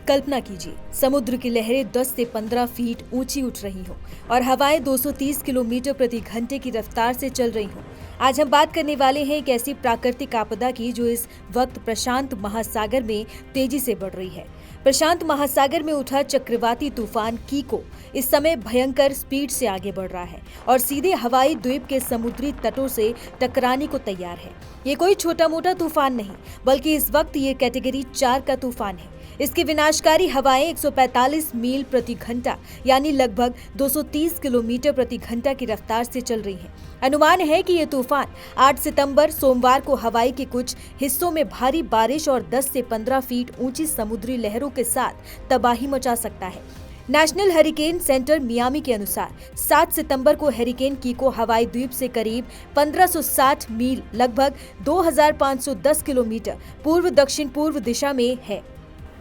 कल्पना कीजिए, समुद्र की लहरें 10 से 15 फीट ऊंची उठ रही हों और हवाएं 230 किलोमीटर प्रति घंटे की रफ्तार से चल रही हों। आज हम बात करने वाले हैं एक ऐसी प्राकृतिक आपदा की जो इस वक्त प्रशांत महासागर में तेजी से बढ़ रही है। प्रशांत महासागर में उठा चक्रवाती तूफान कीको इस समय भयंकर स्पीड से आगे बढ़ रहा है और सीधे हवाई द्वीप के समुद्री तटों से टकराने को तैयार है। ये कोई छोटा मोटा तूफान नहीं, बल्कि इस वक्त ये कैटेगरी 4 का तूफान है। इसकी विनाशकारी हवाएं 145 मील प्रति घंटा यानी लगभग 230 किलोमीटर प्रति घंटा की रफ्तार से चल रही है। अनुमान है कि ये तूफान 8 सितंबर सोमवार को हवाई के कुछ हिस्सों में भारी बारिश और 10 से 15 फीट ऊंची समुद्री लहरों के साथ तबाही मचा सकता है। नेशनल हरिकेन सेंटर मियामी के अनुसार 7 सितंबर को हरिकेन कीको हवाई द्वीप से करीब 1560 मील लगभग 2510 किलोमीटर पूर्व दक्षिण पूर्व दिशा में है।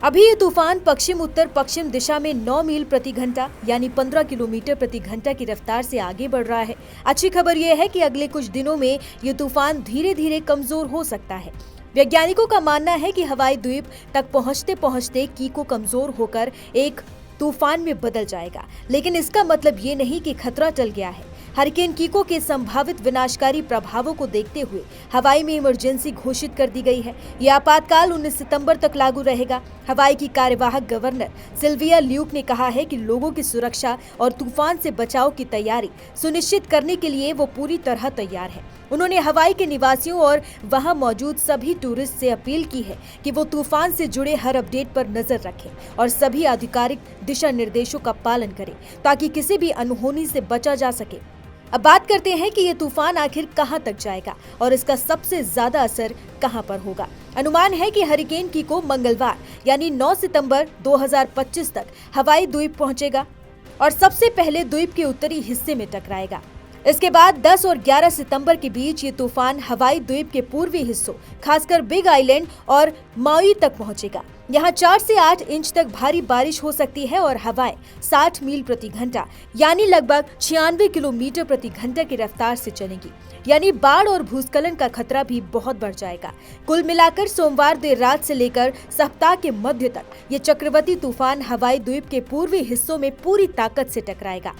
अभी ये तूफान पश्चिम उत्तर पश्चिम दिशा में 9 मील प्रति घंटा यानी 15 किलोमीटर प्रति घंटा की रफ्तार से आगे बढ़ रहा है। अच्छी खबर यह है कि अगले कुछ दिनों में ये तूफान धीरे धीरे कमजोर हो सकता है। वैज्ञानिकों का मानना है कि हवाई द्वीप तक पहुंचते पहुंचते कीको कमजोर होकर एक तूफान में बदल जाएगा, लेकिन इसका मतलब ये नहीं कि खतरा टल गया है। हरिकेन कीको के संभावित विनाशकारी प्रभावों को देखते हुए हवाई में इमरजेंसी घोषित कर दी गई है। यह आपातकाल 19 सितंबर तक लागू रहेगा। हवाई की कार्यवाहक गवर्नर सिल्विया ल्यूक ने कहा है कि लोगों की सुरक्षा और तूफान से बचाव की तैयारी सुनिश्चित करने के लिए वो पूरी तरह तैयार है। उन्होंने हवाई के निवासियों और वहां मौजूद सभी टूरिस्ट से अपील की है कि वो तूफान से जुड़े हर अपडेट पर नजर रखें और सभी आधिकारिक दिशा निर्देशों का पालन करें ताकि किसी भी अनहोनी से बचा जा सके। अब बात करते हैं कि ये तूफान आखिर कहां तक जाएगा और इसका सबसे ज्यादा असर कहां पर होगा। अनुमान है कि हरिकेन कीको मंगलवार यानी 9 सितंबर 2025 तक हवाई द्वीप पहुंचेगा और सबसे पहले द्वीप के उत्तरी हिस्से में टकराएगा। इसके बाद 10 और 11 सितंबर के बीच ये तूफान हवाई द्वीप के पूर्वी हिस्सों खासकर बिग आइलैंड और माउई तक पहुंचेगा। यहाँ 4 से 8 इंच तक भारी बारिश हो सकती है और हवाएं 60 मील प्रति घंटा यानी लगभग 96 किलोमीटर प्रति घंटा की रफ्तार से चलेंगी। यानी बाढ़ और भूस्खलन का खतरा भी बहुत बढ़ जाएगा। कुल मिलाकर सोमवार देर रात से लेकर सप्ताह के मध्य तक ये चक्रवाती तूफान हवाई द्वीप के पूर्वी हिस्सों में पूरी ताकत से टकराएगा।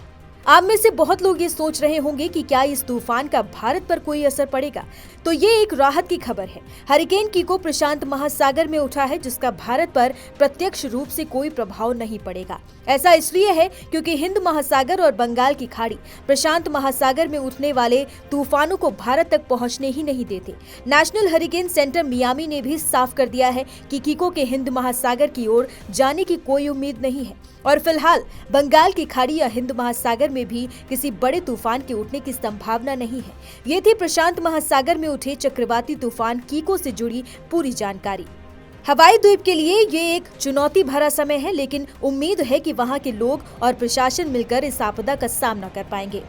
आप में से बहुत लोग ये सोच रहे होंगे कि क्या इस तूफान का भारत पर कोई असर पड़ेगा, तो ये एक राहत की खबर है। हरिकेन कीको प्रशांत महासागर में उठा है, जिसका भारत पर प्रत्यक्ष रूप से कोई प्रभाव नहीं पड़ेगा। ऐसा इसलिए है क्योंकि हिंद महासागर और बंगाल की खाड़ी प्रशांत महासागर में उठने वाले तूफानों को भारत तक पहुंचने ही नहीं देते। नेशनल हरिकेन सेंटर मियामी ने भी साफ कर दिया है कि कीको के हिंद महासागर की ओर जाने की कोई उम्मीद नहीं है और फिलहाल बंगाल की खाड़ी या हिंद महासागर में भी किसी बड़े तूफान के उठने की संभावना नहीं है। ये थी प्रशांत महासागर में उठे चक्रवाती तूफान कीको से जुड़ी पूरी जानकारी। हवाई द्वीप के लिए ये एक चुनौती भरा समय है, लेकिन उम्मीद है कि वहां के लोग और प्रशासन मिलकर इस आपदा का सामना कर पाएंगे।